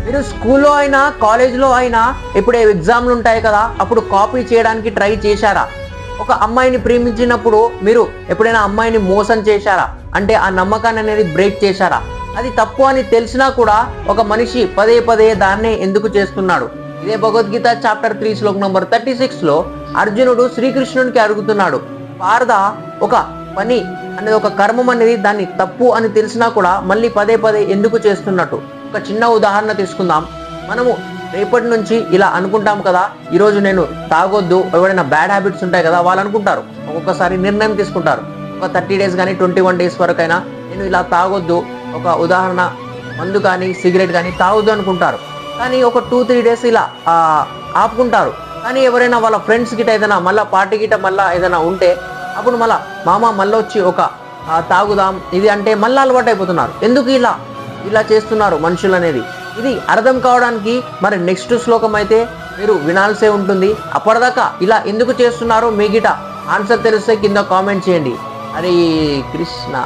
మీరు స్కూల్లో అయినా కాలేజ్లో అయినా ఇప్పుడు ఎగ్జామ్లు ఉంటాయి కదా, అప్పుడు కాపీ చేయడానికి ట్రై చేశారా? ఒక అమ్మాయిని ప్రేమించినప్పుడు మీరు ఎప్పుడైనా అమ్మాయిని మోసం చేశారా? అంటే ఆ నమ్మకాన్ని అనేది బ్రేక్ చేశారా? అది తప్పు అని తెలిసినా కూడా ఒక మనిషి పదే పదే దాన్నే ఎందుకు చేస్తున్నాడు? ఇదే భగవద్గీత చాప్టర్ 3 శ్లోకం నంబర్ 36లో అర్జునుడు శ్రీకృష్ణునికి అడుగుతున్నాడు, పార్థ, ఒక పని అనేది ఒక కర్మం అనేది దాన్ని తప్పు అని తెలిసినా కూడా మళ్ళీ పదే పదే ఎందుకు చేస్తున్నట్టు? ఒక చిన్న ఉదాహరణ తీసుకుందాం. మనము రేపటి నుంచి ఇలా అనుకుంటాం కదా, ఈరోజు నేను తాగొద్దు, ఎవరైనా బ్యాడ్ హ్యాబిట్స్ ఉంటాయి కదా, వాళ్ళు అనుకుంటారు, ఒక్కొక్కసారి నిర్ణయం తీసుకుంటారు, ఒక 30 days కానీ 21 days వరకైనా నేను ఇలా తాగొద్దు, ఒక ఉదాహరణ మందు కానీ సిగరెట్ కానీ తాగొద్దు అనుకుంటారు. కానీ ఒక 2-3 days ఇలా ఆపుకుంటారు. కానీ ఎవరైనా వాళ్ళ ఫ్రెండ్స్ గిట ఏదైనా మళ్ళీ పార్టీ గిట మళ్ళీ ఏదైనా ఉంటే అప్పుడు మళ్ళీ మామ మళ్ళీ వచ్చి ఒక తాగుదాం ఇది అంటే మళ్ళీ అలవాటు అయిపోతున్నారు. ఎందుకు ఇలా చేస్తున్నారు మనుషులు అనేది ఇది అర్థం కావడానికి మరి నెక్స్ట్ శ్లోకం అయితే మీరు వినాల్సే ఉంటుంది. అప్పటిదాకా ఇలా ఎందుకు చేస్తున్నారో మీ గిట ఆన్సర్ తెలిస్తే కింద కామెంట్ చేయండి. హరే కృష్ణ.